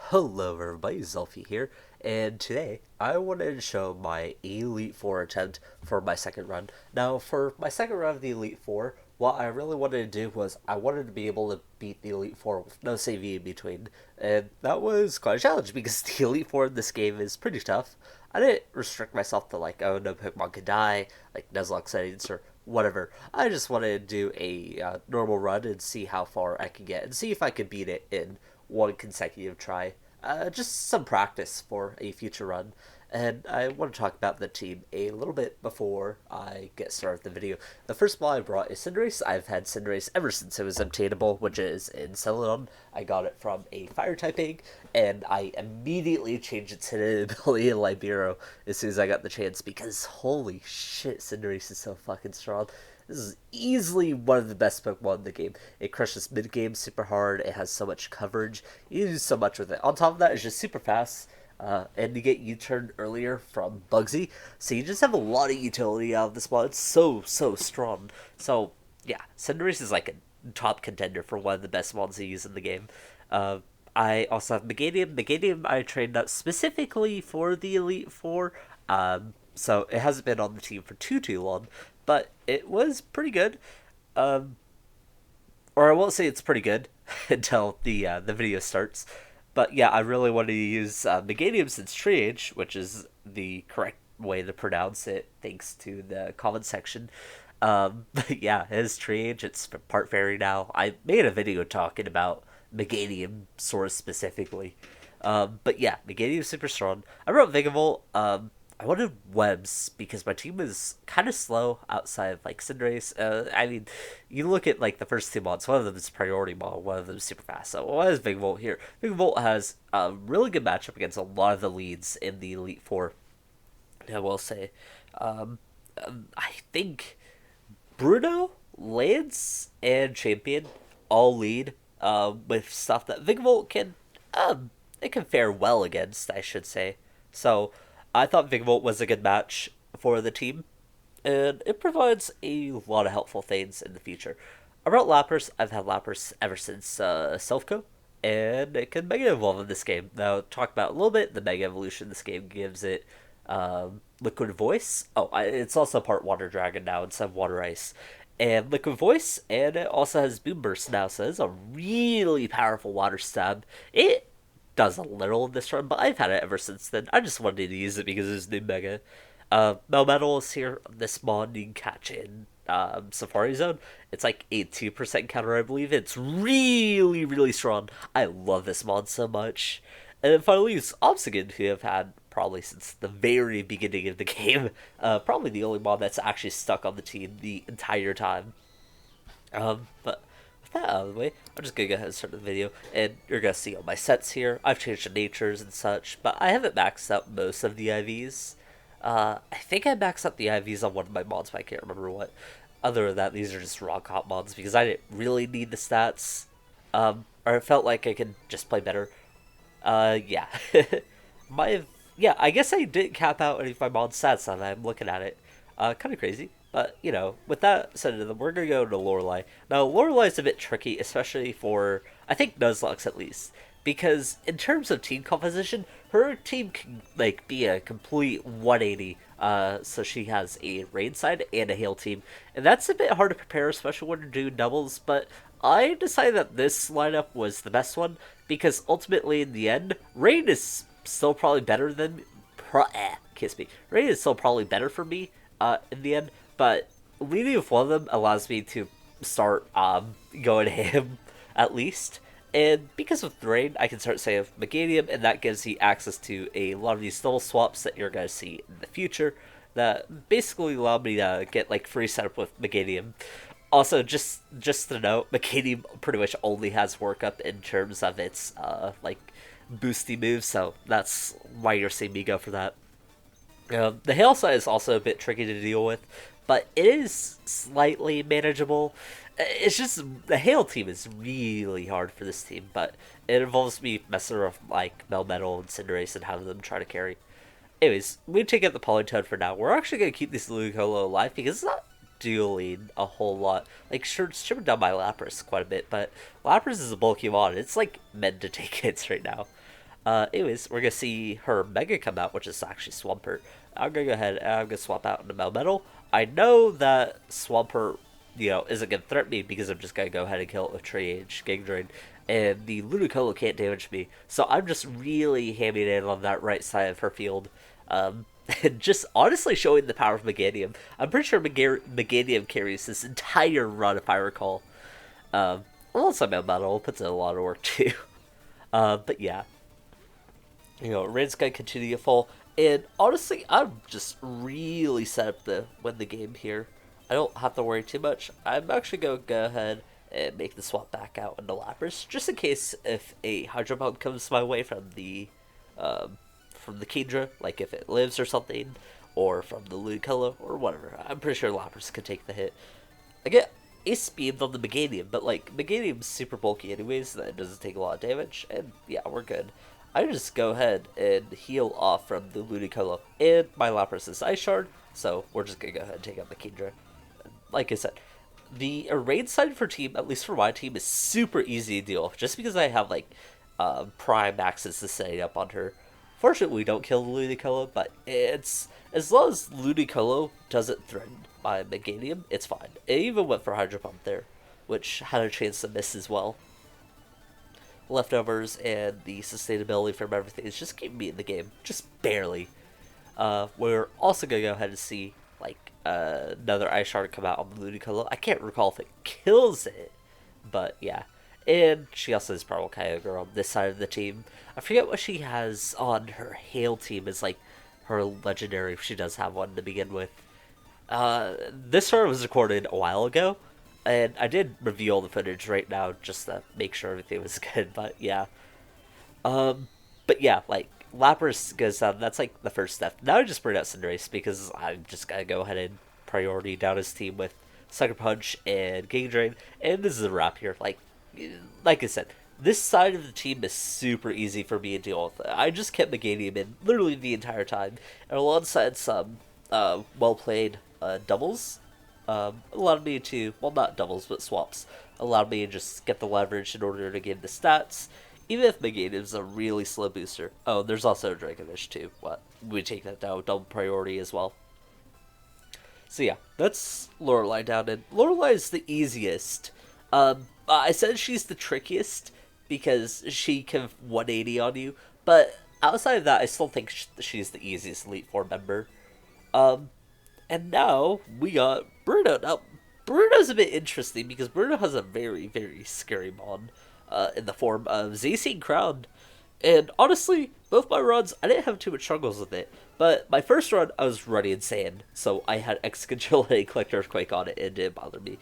Hello everybody, Zelfie here, and today I wanted to show my Elite Four attempt for my second run. Now, for my second run of the Elite Four, what I really wanted to do was I wanted to be able to beat the Elite Four with no saving in between, and that was quite a challenge because the Elite Four in this game is pretty tough. I didn't restrict myself to like, oh, no Pokemon can die, like Nuzlocke settings or whatever. I just wanted to do a normal run and see how far I could get and see if I could beat it in one consecutive try. Just some practice for a future run. And I want to talk about the team a little bit before I get started with the video. The first ball I brought is Cinderace. I've had Cinderace ever since it was obtainable, which is in Celadon. I got it from a fire typing, and I immediately changed its hidden ability in Libero as soon as I got the chance because holy shit, Cinderace is so fucking strong. This is easily one of the best Pokemon in the game. It crushes mid game super hard. It has so much coverage. You do so much with it. On top of that, it's just super fast. And you get U-turn earlier from Bugsy, so you just have a lot of utility out of this mod. It's so strong. So yeah, Cinderace is like a top contender for one of the best mods to use in the game. Uh, I also have Meganium. Meganium I trained up specifically for the Elite Four. So it hasn't been on the team for too long, but it was pretty good. Um, or I won't say it's pretty good until the video starts. But yeah, I really wanted to use Meganium since Tree Age, which is the correct way to pronounce it, thanks to the comment section. But yeah, his Tree Age, it's part fairy now. I made a video talking about Meganium Source specifically. But yeah, Meganium's super strong. I wrote Vigavolt. I wanted webs because my team was kind of slow outside of like Cinderace. I mean, you look at like the first two mods. One of them is priority mod. One of them is super fast. So what is Big Volt here? Big Volt has a really good matchup against a lot of the leads in the Elite Four. I will say, I think Bruno, Lance, and Champion all lead with stuff that Vigavolt can it can fare well against, I should say. So I thought Vigavolt was a good match for the team, and it provides a lot of helpful things in the future. About Lapras, I've had Lapras ever since Selfco, and it can Mega Evolve in this game. Now, talk about a little bit the Mega Evolution this game gives it Liquid Voice. Oh, it's also part Water Dragon now instead of Water Ice. And Liquid Voice, and it also has Boom Burst now, so it's a really powerful water stab. It does a little in this run, but I've had it ever since then. I just wanted to use it because it's new Mega. Melmetal is here. This mod you can catch in Safari Zone. It's like a 2% counter, I believe. It's really strong. I love this mod so much. And then finally, it's Obsidian, who I've had probably since the very beginning of the game. Probably the only mod that's actually stuck on the team the entire time. But with that out of the way, I'm just gonna go ahead and start the video, and you're gonna see all my sets here. I've changed the natures and such, but I haven't maxed out most of the IVs. I think I maxed out the IVs on one of my mods, but I can't remember what. Other than that, these are just raw comp mods because I didn't really need the stats. Or it felt like I could just play better. Yeah. my yeah, I guess I didn't cap out any of my mod stats now that I'm looking at it. Kind of crazy. But, you know, with that said, we're going to go to Lorelei. Now, Lorelai's a bit tricky, especially for, I think, Nuzlocke at least. Because in terms of team composition, her team can, like, be a complete 180. So she has a rain side and a hail team. And that's a bit hard to prepare, especially when you're doing doubles. But I decided that this lineup was the best one. Because ultimately, in the end, rain is still probably better than... kiss me. Rain is still probably better for me in the end. But leading with one of them allows me to start going ham, at least. And because of the rain, I can start saying Meganium, and that gives you access to a lot of these double swaps that you're going to see in the future that basically allow me to get like free setup with Meganium. Also, just to note, Meganium pretty much only has workup in terms of its like boosty moves, so that's why you're seeing me go for that. The hail side is also a bit tricky to deal with, but it is slightly manageable. It's just the hail team is really hard for this team, but it involves me messing with like Melmetal and Cinderace and having them try to carry. Anyways, we take out the Polytoad for now. We're actually gonna keep this Ludicolo alive because it's not dueling a whole lot. Like, sure, it's stripping down my Lapras quite a bit, but Lapras is a bulky mod. It's like meant to take hits right now. Anyways, we're gonna see her Mega come out, which is actually Swampert. I'm gonna go ahead and I'm gonna swap out into Melmetal. I know that Swampert, isn't gonna threaten me because I'm just gonna go ahead and kill it with Tree Age, Gang Drain, and the Ludicolo can't damage me. So I'm just really hamming in on that right side of her field. And just honestly showing the power of Meganium. I'm pretty sure Meganium carries this entire run, if I recall. Also, Melmetal puts in a lot of work too. But yeah, rain's gonna continue to fall, and honestly, I'm just really set up to win the game here. I don't have to worry too much. I'm actually gonna go ahead and make the swap back out into Lapras, just in case if a Hydro Pump comes my way from the Kingdra, like if it lives or something, or from the Ludicolo, or whatever. I'm pretty sure Lapras can take the hit. I get Ace Beamed on the Meganium, but like Meganium's super bulky anyways, so that it doesn't take a lot of damage, and yeah, we're good. I just go ahead and heal off from the Ludicolo, and my Lapras is Ice Shard, so we're just gonna go ahead and take out the Kingdra. Like I said, the raid side for team, at least for my team, is super easy to deal with, just because I have like prime access to setting up on her. Fortunately, we don't kill the Ludicolo, but it's as long as Ludicolo doesn't threaten my Meganium, it's fine. It even went for Hydro Pump there, which had a chance to miss as well. Leftovers and the sustainability from everything is just keeping me in the game, just barely. We're also gonna go ahead and see like another Ice Shard come out on the Ludicolo. I can't recall if it kills it, but yeah. And she also has Purple Kyogre on this side of the team. I forget what she has on her Hail team is like her legendary, if she does have one to begin with. This one was recorded a while ago, and I did review all the footage right now just to make sure everything was good, but yeah. But yeah, like, Lapras goes down, that's like the first step. Now I just bring out Cinderace because I'm just gonna go ahead and priority down his team with Sucker Punch and Gang Drain, and this is a wrap here. Like I said, this side of the team is super easy for me to deal with. I just kept Meganium in literally the entire time, and alongside some well-played doubles, allowed me to, well, not doubles, but swaps, allowed me to just get the leverage in order to gain the stats, even if Meganium's a really slow booster. Oh, there's also a Dracovish too, but we take that down double priority as well. So yeah, that's Lorelei down, and Lorelei is the easiest. I said she's the trickiest because she can 180 on you, but outside of that, I still think she's the easiest Elite Four member. And now we got Bruno. Now, Bruno's a bit interesting because Bruno has a very, very scary mon in the form of Zacian Crown. And honestly, both my runs, I didn't have too much struggles with it. But my first run, I was running insane, so I had Excadrill and Collect Earthquake on it, and it didn't bother me.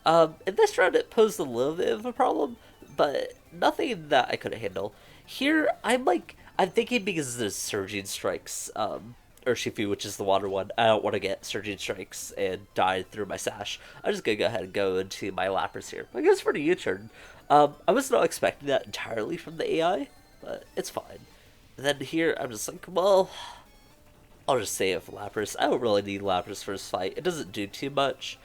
In this round, it posed a little bit of a problem, but nothing that I couldn't handle. Here, I'm thinking because there's Surging Strikes, Urshifu, which is the water one, I don't want to get Surging Strikes and die through my Sash. I'm just gonna go ahead and go into my Lapras here. I guess for the U-turn. I was not expecting that entirely from the AI, but it's fine. And then here, I'm just like, well, I'll just say it for Lapras. I don't really need Lapras for this fight. It doesn't do too much.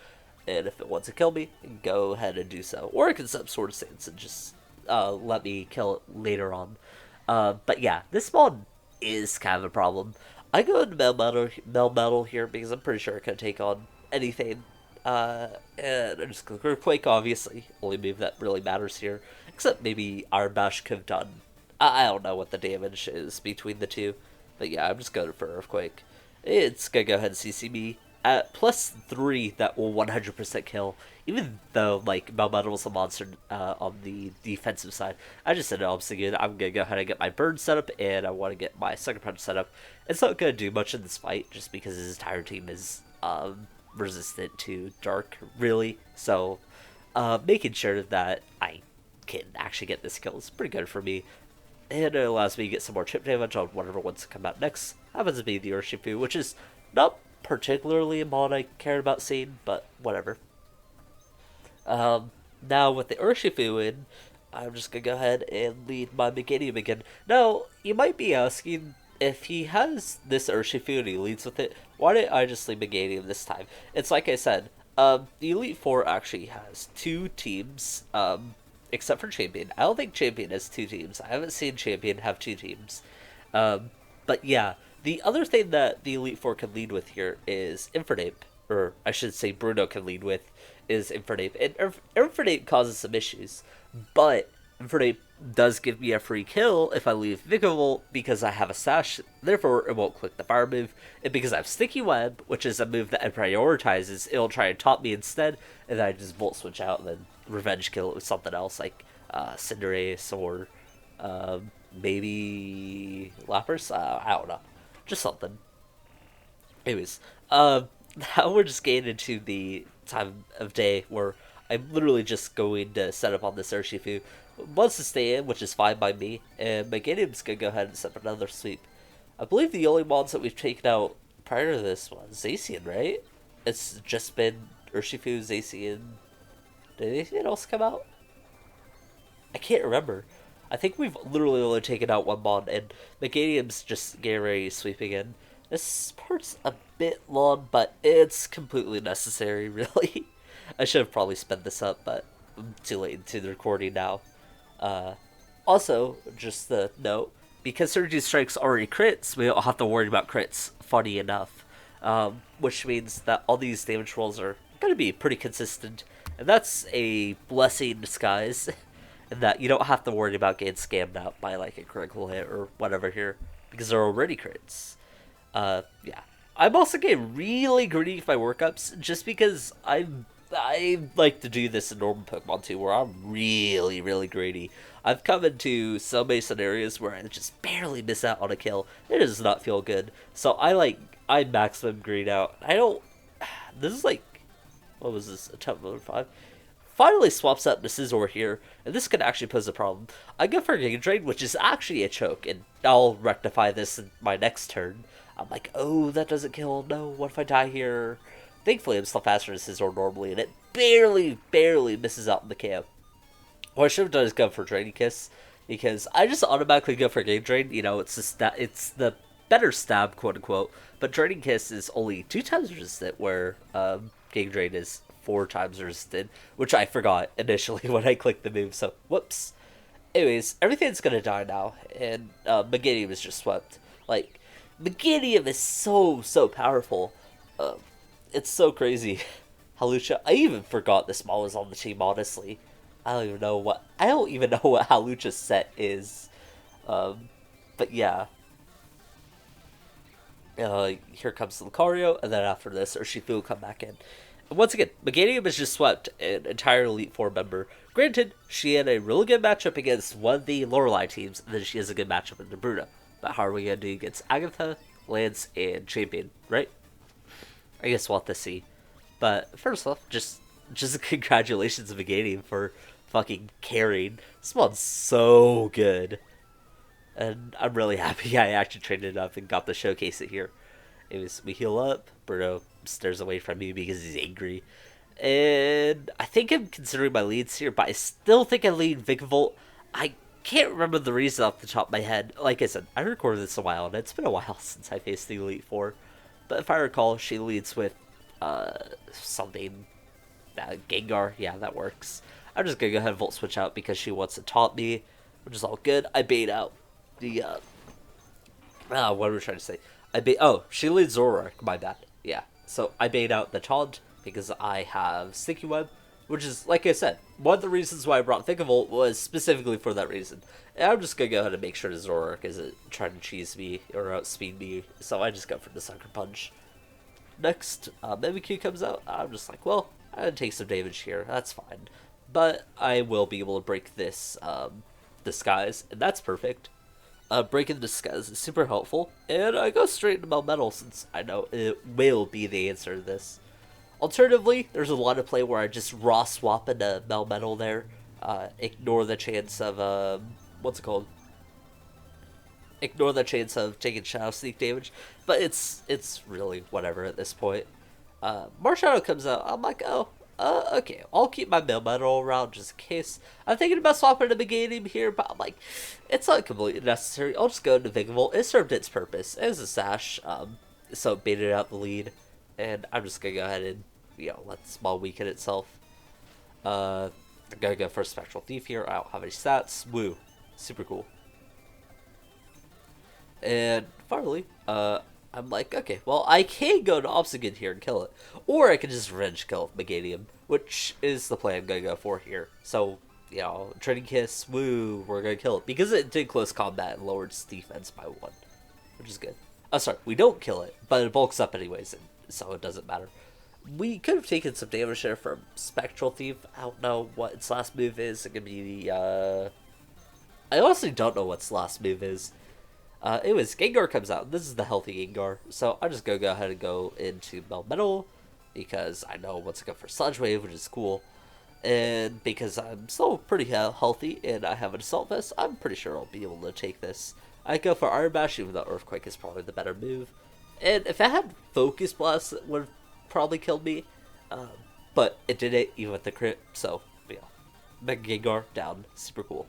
And if it wants to kill me, go ahead and do so. Or it can set up Sword Stance and just let me kill it later on. But yeah, this mod is kind of a problem. I go into Melmetal here because I'm pretty sure it can take on anything. And I'm just going to Earthquake, obviously. Only move that really matters here. Except maybe Iron Bash could have done. I don't know what the damage is between the two. But yeah, I'm just going for Earthquake. It's going to go ahead and CC me at +3 that will 100% kill, even though like Melmetal was a monster on the defensive side. I just said, I'm thinking I'm gonna go ahead and get my bird set up, and I want to get my Sucker Punch set up. It's not gonna do much in this fight, just because his entire team is resistant to Dark, really. So making sure that I can actually get this kill is pretty good for me, and it allows me to get some more chip damage on whatever wants to come out next. Happens to be the Urshifu, which is not particularly a mod I cared about seeing, but whatever. Now with the Urshifu in, I'm just gonna go ahead and lead my Meganium again. Now, you might be asking, if he has this Urshifu and he leads with it, why didn't I just lead Meganium this time? It's like I said, the Elite Four actually has two teams, except for Champion. I don't think Champion has two teams. I haven't seen Champion have two teams. Um, but yeah, the other thing that the Elite Four can lead with here is Infernape, or I should say Bruno can lead with is Infernape. And Infernape causes some issues, but Infernape does give me a free kill if I leave Vigavolt because I have a sash, therefore it won't click the fire move, and because I have Sticky Web, which is a move that it prioritizes, it'll try and top me instead, and then I just Volt Switch out and then revenge kill it with something else like Cinderace or maybe Lapras? I don't know. Just something. Anyways, now we're just getting into the time of day where I'm literally just going to set up on this Urshifu. Wants to stay in, which is fine by me, and Meganium's gonna go ahead and set up another sweep. I believe the only mons that we've taken out prior to this was Zacian, right? It's just been Urshifu, Zacian. Did anything else come out? I can't remember. I think we've literally only taken out one mon, and Meganium's just getting ready sweeping in. This part's a bit long, but it's completely necessary, really. I should have probably sped this up, but I'm too late into the recording now. Also, just the note, because Surgery Strike's already crits, we don't have to worry about crits, funny enough. Which means that all these damage rolls are going to be pretty consistent, and that's a blessing in disguise, and that you don't have to worry about getting scammed out by like a critical hit or whatever here, because they're already crits. Yeah. I'm also getting really greedy with my workups, just because I like to do this in normal Pokemon too, where I'm really, really greedy. I've come into so many scenarios where I just barely miss out on a kill. It does not feel good. So I maximum greed out. I don't, this is like, what was this, attempt number 5? Finally swaps up to Scizor here, and this could actually pose a problem. I go for Giga Drain, which is actually a choke, and I'll rectify this in my next turn. I'm like, oh, that doesn't kill, no, what if I die here? Thankfully, I'm still faster than Scizor normally, and it barely misses out on the KO. What I should have done is go for Draining Kiss, because I just automatically go for Game Drain. You know, it's the better stab, quote unquote. But Draining Kiss is only 2 times resistant, where Game Drain is 4 times resistant, which I forgot initially when I clicked the move. So whoops. Anyways, everything's gonna die now, and Meganium is just swept. Like, Meganium is so powerful. It's so crazy. Halucha, I even forgot this Maul was on the team, honestly. I don't even know what Halucha's set is. But yeah. Here comes Lucario, and then after this, Urshifu will come back in. And once again, Meganium has just swept an entire Elite Four member. Granted, she had a really good matchup against one of the Lorelei teams, and then she has a good matchup against Bruno. But how are we going to do against Agatha, Lance, and Champion, right? I guess we'll have to see. But first off, just congratulations to Meganium for fucking carrying. This one's so good. And I'm really happy I actually traded it up and got to showcase it here. We heal up, Bruno stares away from me because he's angry. And I think I'm considering my leads here, but I still think I lead Vigavolt. I can't remember the reason off the top of my head. Like I said, I recorded this a while, and it's been a while since I faced the Elite Four. But if I recall, she leads with something. Gengar, yeah, that works. I'm just gonna go ahead and Volt Switch out because she wants to taunt me, which is all good. I bait out the what were we trying to say? She leads Zoroark, my bad. Yeah. So I bait out the taunt because I have Sticky Web, which is, like I said, one of the reasons why I brought Vigavolt was specifically for that reason. And I'm just gonna go ahead and make sure the Zoroark isn't trying to cheese me or outspeed me, so I just go for the Sucker Punch. Next, Mimikyu comes out. I'm just like, well, I'm gonna take some damage here. That's fine. But I will be able to break this disguise, and that's perfect. Breaking disguise is super helpful, and I go straight into Melmetal since I know it will be the answer to this. Alternatively, there's a lot of play where I just raw swap into Melmetal there. Ignore the chance of, what's it called? Ignore the chance of taking Shadow Sneak damage, but it's really whatever at this point. Marshadow comes out, I'm like, oh, okay, I'll keep my Melmetal around just in case. I'm thinking about swapping to Meganium here, but I'm like, it's not completely necessary. I'll just go into Vigavolt. It served its purpose as a sash, so it baited out the lead, and I'm just gonna go ahead and, let the small weaken itself. I'm gonna go for a Spectral Thief here. I don't have any stats. Woo. Super cool. And finally, I'm like, okay, well, I can go to Obsidian here and kill it. Or I can just revenge kill Meganium, which is the play I'm gonna go for here. So, you know, Trading Kiss, woo, we're gonna kill it. Because it did close combat and lowered its defense by 1, which is good. Oh, sorry, we don't kill it, but it bulks up anyways, so it doesn't matter. We could have taken some damage there from Spectral Thief. I don't know what its last move is. It could be the, I honestly don't know what its last move is. Anyways, Gengar comes out. This is the healthy Gengar. So I'm just going to go ahead and go into Melmetal because I know what's good for Sludge Wave, which is cool. And because I'm still pretty healthy and I have an Assault Vest, I'm pretty sure I'll be able to take this. I go for Iron Bash, even though Earthquake is probably the better move. And if I had Focus Blast, it would have probably killed me. But it did it even with the crit. So, yeah. Mega Gengar down. Super cool.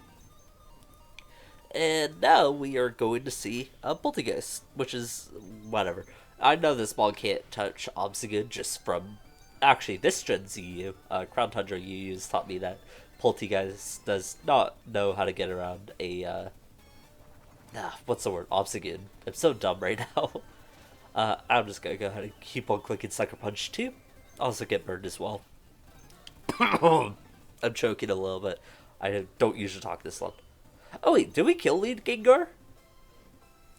And now we are going to see a Poltergeist, which is whatever. I know this ball can't touch Obsidian just from actually this gen's EU. Crown Tundra UUs taught me that Poltergeist does not know how to get around a what's the word? Obsidian. I'm so dumb right now. I'm just gonna go ahead and keep on clicking Sucker Punch too. Also get burned as well. I'm choking a little bit. I don't usually talk this long. Oh wait, did we kill Lead Gengar?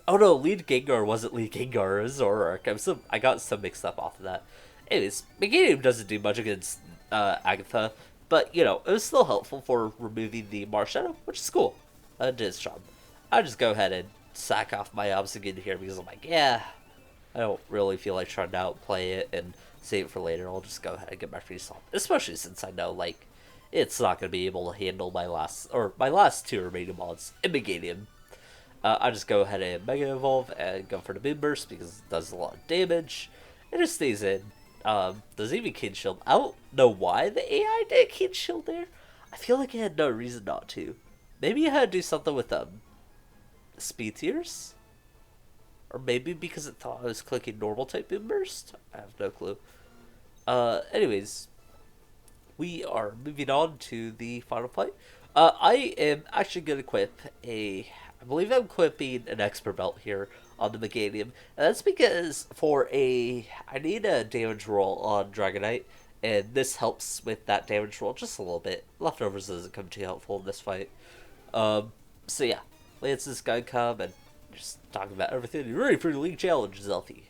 Oh no, Lead Gengar wasn't Lead Gengar, it was Zoroark. I got some mixed up off of that. Anyways, Meganium doesn't do much against Agatha, but you know, it was still helpful for removing the Mars Shadow, which is cool. It did its job. I just go ahead and sack off my Obsidian here because I'm like, yeah, I don't really feel like trying to outplay it and save it for later. I'll just go ahead and get my free salt, especially since I know like it's not going to be able to handle my last 2 remaining mods in Meganium. I just go ahead and Mega Evolve and go for the Moonburst because it does a lot of damage. It just stays in. Does even Keen Shield. I don't know why the AI did Keen Shield there. I feel like it had no reason not to. Maybe it had to do something with Speed Tiers? Or maybe because it thought I was clicking normal type Moonburst? I have no clue. Anyways, we are moving on to the final fight. I am actually going to equip I believe I'm equipping an Expert Belt here on the Meganium. And that's because I need a damage roll on Dragonite, and this helps with that damage roll just a little bit. Leftovers doesn't come too helpful in this fight. So yeah, Lance is going to come and just talking about everything. You're ready for the League Challenge, Zelfie.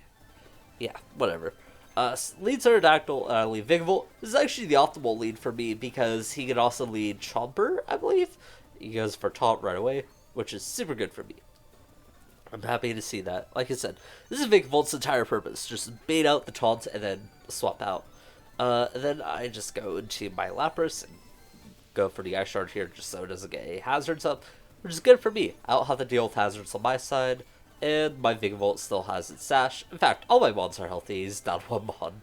Yeah, whatever. Lead Pterodactyl, lead Vigavolt. This is actually the optimal lead for me because he can also lead Chomper, I believe. He goes for Taunt right away, which is super good for me. I'm happy to see that. Like I said, this is Vigavolt's entire purpose. Just bait out the Taunt and then swap out. And then I just go into my Lapras and go for the Ice Shard here just so it doesn't get any hazards up, which is good for me. I don't have to deal with hazards on my side. And my Vigavolt still has its Sash. In fact, all my mons are healthy. He's down 1 mon.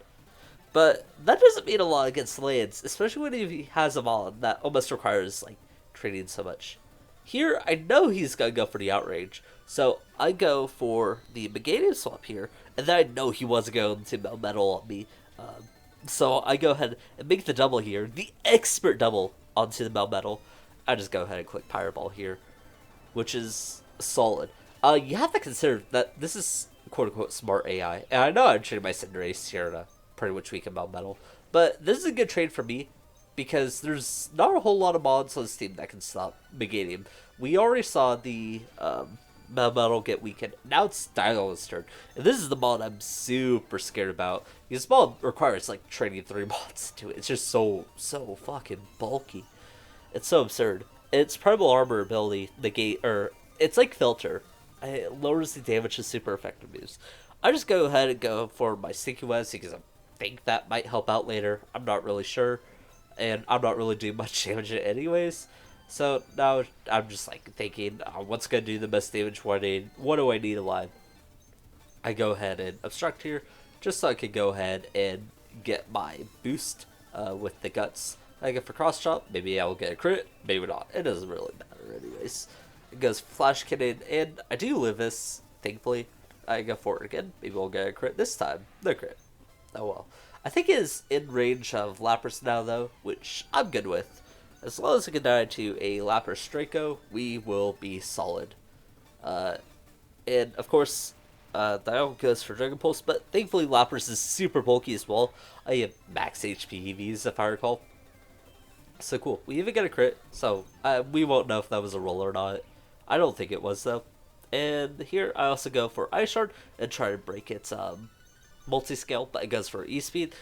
But that doesn't mean a lot against Lance, especially when he has a mon that almost requires, like, training so much. Here, I know he's going to go for the Outrage, so I go for the Meganium swap here, and then I know he wasn't going to Melmetal on me. So I go ahead and make the double here, the Expert double onto the Melmetal. I just go ahead and click Pyro Ball here, which is solid. You have to consider that this is quote-unquote smart AI. And I know I'm trading my Cinderace here to pretty much weaken Melmetal. But this is a good trade for me because there's not a whole lot of mods on this team that can stop Meganium. We already saw the Melmetal get weakened. Now it's Dialga's turn. And this is the mod I'm super scared about. This mod requires like training 3 mods to it. It's just so fucking bulky. It's so absurd. Its Primal Armor ability, it's like Filter. It lowers the damage to super effective moves. I just go ahead and go for my Stinky Webs because I think that might help out later. I'm not really sure. And I'm not really doing much damage anyways. So now I'm just like thinking, what's going to do the best damage? What do I need alive? I go ahead and Obstruct here just so I can go ahead and get my boost with the Guts. I go for Cross Chop. Maybe I will get a crit. Maybe not. It doesn't really matter anyways. It goes Flash Cannon, and I do live this, thankfully. I go for it again. Maybe we'll get a crit this time. No crit. Oh well. I think it is in range of Lapras now, though, which I'm good with. As long as we can die to a Lapras Draco, we will be solid. Uh, and of course, that all goes for Dragon Pulse, but thankfully Lapras is super bulky as well. I have max HP EVs if I recall. So cool. We even get a crit, so we won't know if that was a roll or not. I don't think it was though. And here I also go for Ice Shard and try to break its multi-scale, but it goes for E-Speed.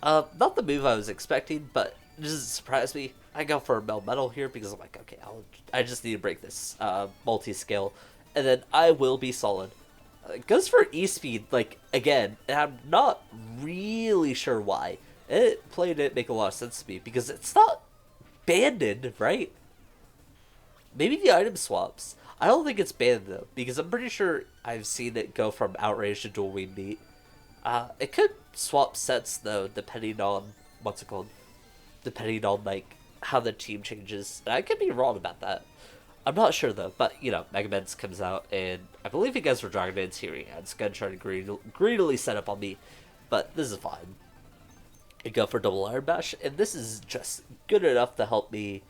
Not the move I was expecting, but it doesn't surprise me. I go for Melmetal here because I'm like, okay, I just need to break this multi-scale, and then I will be solid. It goes for E-Speed, like, again, and I'm not really sure why. It didn't make a lot of sense to me, because it's not banded, right? Maybe the item swaps. I don't think it's banned, though, because I'm pretty sure I've seen it go from Outrage to Dual Wing Meat. It could swap sets, though, depending on, what's it called? Depending on, like, how the team changes. And I could be wrong about that. I'm not sure, though, but, you know, Megamens comes out, and I believe he goes for Dragon Dance here. It's gonna try to greedily set up on me, but this is fine. I go for double Iron Bash, and this is just good enough to help me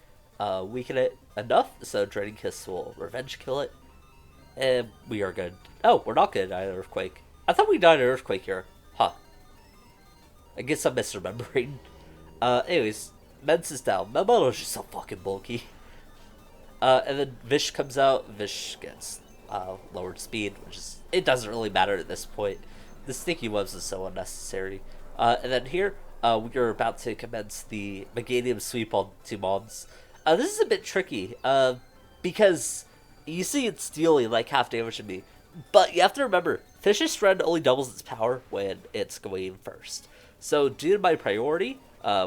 weaken it enough, so Draining Kiss will revenge kill it, and we are good. Oh, we're not good at Earthquake. I thought we died at Earthquake here. Huh. I guess I'm misremembering. Anyways, Mens is down. Melmetal is just so fucking bulky. And then Vish comes out. Vish gets lowered speed, which is, it doesn't really matter at this point. The sticky webs is so unnecessary. And then here, we're about to commence the Meganium sweep on two mobs. This is a bit tricky, because you see it's dealing like half damage to me, but you have to remember, Fish's Strand only doubles its power when it's going first. So due to my priority,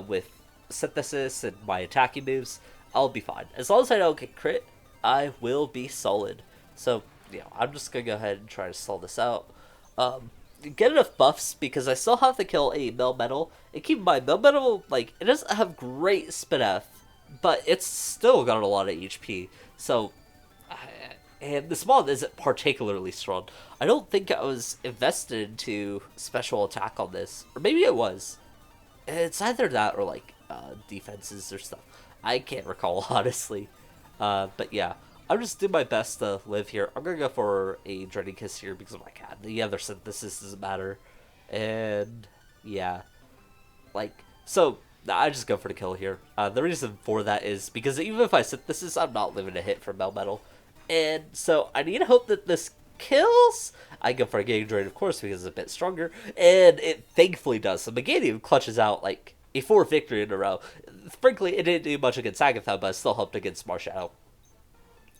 with Synthesis and my attacking moves, I'll be fine. As long as I don't get crit, I will be solid. So, you know, I'm just gonna go ahead and try to stall this out. Get enough buffs, because I still have to kill a Melmetal. And keep in mind, Melmetal, like, it doesn't have great Spinef, but it's still got a lot of HP. So, and this mod isn't particularly strong. I don't think I was invested into special attack on this. Or maybe it was. It's either that or, like, defenses or stuff. I can't recall, honestly. But yeah, I'm just doing my best to live here. I'm gonna go for a Draining Kiss here because, oh my god, the other Synthesis doesn't matter. And yeah, like, so I just go for the kill here. The reason for that is because even if I Synthesis, I'm not living a hit for Melmetal. And so I need to hope that this kills. I go for a Gang Drain, of course, because it's a bit stronger. And it thankfully does. So Meganium clutches out, like, a 4 victory in a row. Frankly, it didn't do much against Agatha, but it still helped against Marshadow.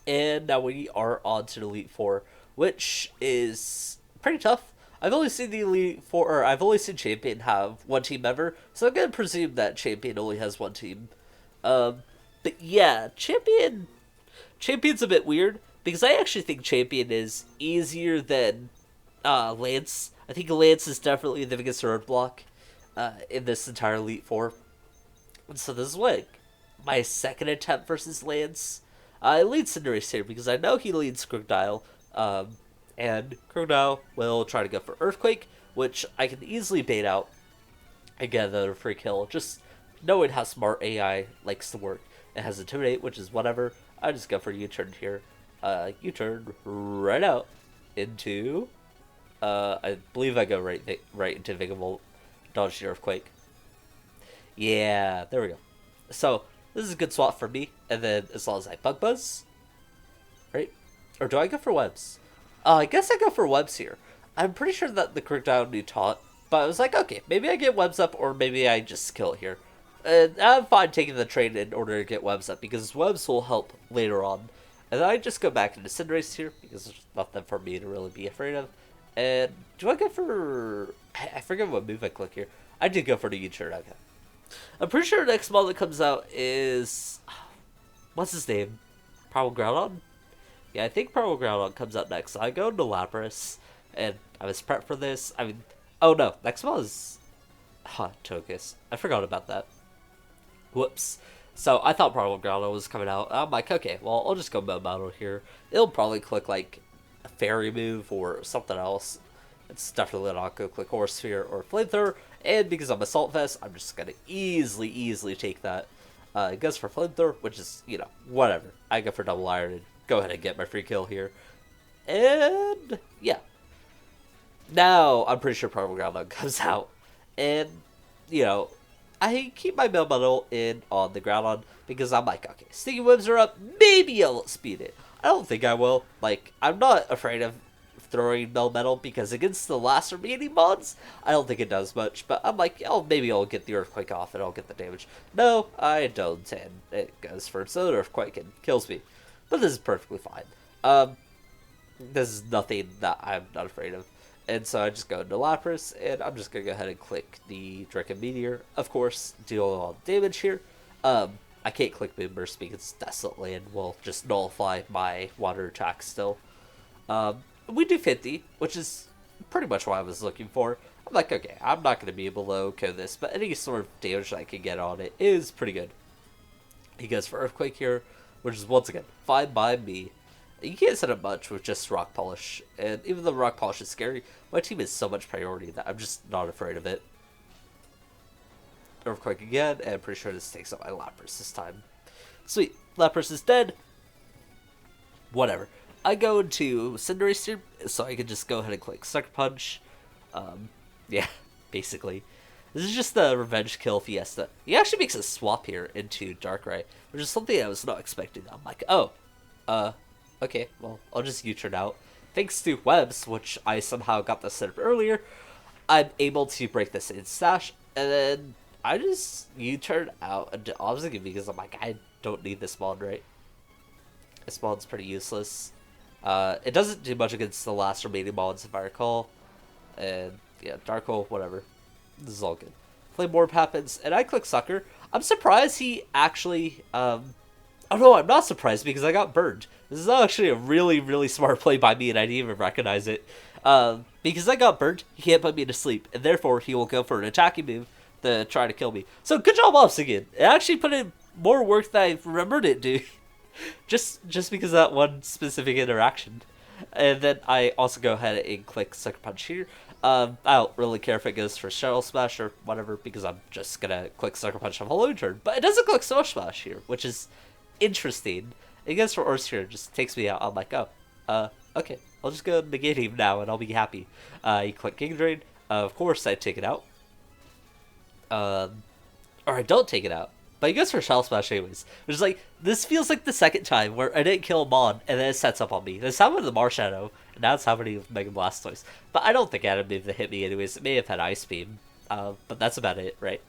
And now we are on to the Elite Four, which is pretty tough. I've only seen the Elite Four, or I've only seen Champion have one team ever, so I'm gonna presume that Champion only has one team. But yeah, Champion's a bit weird, because I actually think Champion is easier than Lance. I think Lance is definitely the biggest roadblock in this entire Elite Four. And so this is like my second attempt versus Lance. I lead Cinderace here because I know he leads Crocodile, and Crocodile will try to go for Earthquake, which I can easily bait out and get another free kill. Just knowing how smart AI likes to work. It has Intimidate, which is whatever. I just go for U-turn here. U-turn right out into, I believe I go right into Vigavolt, dodge the Earthquake. Yeah, there we go. So, this is a good swap for me, and then as long as I Bug Buzz, right? Or do I go for Webs? I guess I go for Webs here. I'm pretty sure that the Crocodile knew Taunt, but I was like, okay, maybe I get Webs up, or maybe I just kill it here. And I'm fine taking the trade in order to get Webs up, because Webs will help later on. And then I just go back into Cinderace here, because there's nothing for me to really be afraid of. And do I go for... I forget what move I click here. I did go for the U-turn, okay. I'm pretty sure the next model that comes out is... What's his name? Primal Groudon? Yeah, I think Primal Groudon comes out next. So I go into Lapras, and I was prepped for this. I mean... Oh no, next model is... Togekiss. I forgot about that. Whoops. So I thought Primal Groudon was coming out. I'm like, okay, well, I'll just go Melmetal here. It'll probably click like a Fairy move or something else. It's definitely not going to click Horse Sphere or Flamethrower. And because I'm Assault Vest, I'm just going to easily take that. It goes for flamethrower, which is, whatever. I go for double iron and go ahead and get my free kill here. And, yeah. Now, I'm pretty sure Purple Groundhog comes out. And, I keep my Mail Metal in on the Groundhog because I'm like, okay, Sticky Webs are up, maybe I'll speed it. I don't think I will. Like, I'm not afraid of throwing Mail Metal because against the last remaining mods, I don't think it does much. But I'm like, oh, maybe I'll get the Earthquake off and I'll get the damage. No, I don't, and it goes for its own Earthquake and kills me. But this is perfectly fine. This is nothing that I'm not afraid of. And so I just go into Lapras, and I'm just going to go ahead and click the Draken Meteor. Of course, deal all the damage here. I can't click Moonburst because Desolate Land will just nullify my water attack still. We do 50, which is pretty much what I was looking for. I'm like, okay, I'm not going to be able to kill this, but any sort of damage that I can get on it is pretty good. He goes for Earthquake here, which is, once again, fine by me. You can't set up much with just Rock Polish, and even though Rock Polish is scary, my team is so much priority that I'm just not afraid of it. Earthquake again, and I'm pretty sure this takes out my Lapras this time. Sweet, Lapras is dead. Whatever. I go into Cinderace, so I can just go ahead and click Sucker Punch. Yeah, basically. This is just the revenge kill fiesta. He actually makes a swap here into Darkrai, which is something I was not expecting. I'm like, oh, okay, well, I'll just U-turn out. Thanks to Webs, which I somehow got this set up earlier, I'm able to break this in stash, and then I just U-turn out into Obstacle because I'm like, I don't need this mod, right? This mod's pretty useless. It doesn't do much against the last remaining mods, if I recall. And, yeah, Dark Hole, whatever. This is all good. Flame Orb happens, and I click Sucker. I'm surprised he actually, oh no, I'm not surprised because I got burned. This is actually a really, really smart play by me, and I didn't even recognize it. Because I got burned, he can't put me to sleep, and therefore he will go for an attacking move to try to kill me. So good job, Obsidian. It actually put in more work than I remembered it do. just because of that one specific interaction. And then I also go ahead and click Sucker Punch here. I don't really care if it goes for Shuttle Smash or whatever, because I'm just gonna click Sucker Punch on Hello Turn. But it doesn't click Smash Smash here, which is interesting. It goes for Earth here, just takes me out. I'm like, oh, okay, I'll just go Meganium now and I'll be happy. You click King Drain. Of course, I take it out. Or I don't take it out. But he goes for Shell Smash anyways. Which is like, this feels like the second time where I didn't kill him on, and then it sets up on me. This happened with the Marshadow, and now it's happening with Mega Blastoise. But I don't think I had a move that hit me anyways. It may have had Ice Beam. But that's about it, right?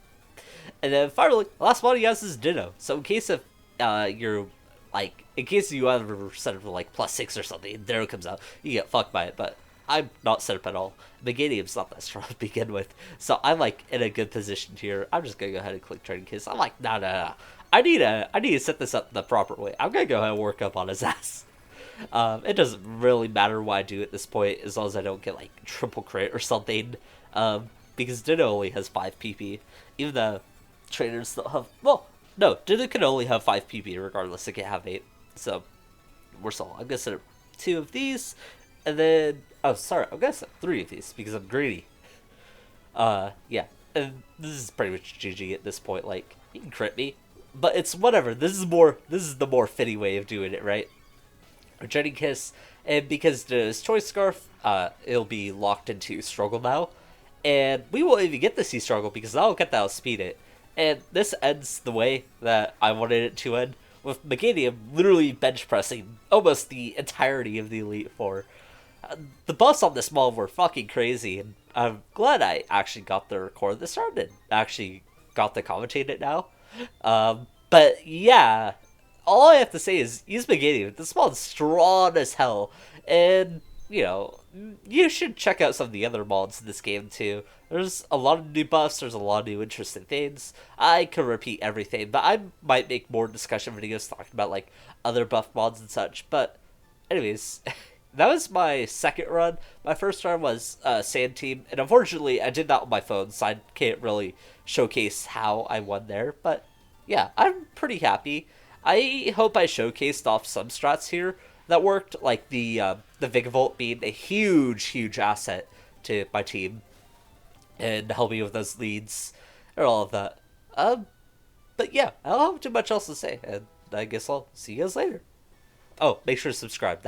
And then finally, the last one he has is Ditto. So in case of, you're, like, in case you ever set up for, like, +6 or something, and Ditto comes out, you get fucked by it, but I'm not set up at all. Meganium's not that strong to begin with, so I'm like in a good position here. I'm just gonna go ahead and click Trading Kiss. I'm like, no. I need to set this up the proper way. I'm gonna go ahead and work up on his ass. It doesn't really matter what I do at this point, as long as I don't get like triple crit or something. Because Ditto only has 5 PP. Even the trainers still have, well, no, Ditto can only have 5 PP regardless. It can have 8. So we're solid. I'm gonna set up 2 of these. And then, oh, sorry, I'm gonna set 3 of these because I'm greedy. Yeah, and this is pretty much GG at this point. Like, you can crit me, but it's whatever. This is the more fitting way of doing it, right? Returning Kiss, and because there's Choice Scarf, it'll be locked into Struggle now, and we won't even get to see Struggle because I'll get that outspeed it. And this ends the way that I wanted it to end, with Meganium literally bench pressing almost the entirety of the Elite Four. The buffs on this mob were fucking crazy, and I'm glad I actually got to record this round and actually got to commentate it now. But yeah, all I have to say is use Meganium. This mod's strong as hell, and you should check out some of the other mods in this game too. There's a lot of new buffs, there's a lot of new interesting things. I could repeat everything, but I might make more discussion videos talking about like other buff mods and such. But anyways, that was my second run. My first run was Sand Team, and unfortunately I did that on my phone, so I can't really showcase how I won there. But yeah, I'm pretty happy. I hope I showcased off some strats here that worked, like the Vigavolt being a huge asset to my team and helping with those leads and all of that. But yeah, I don't have too much else to say, and I guess I'll see you guys later. Oh, make sure to subscribe.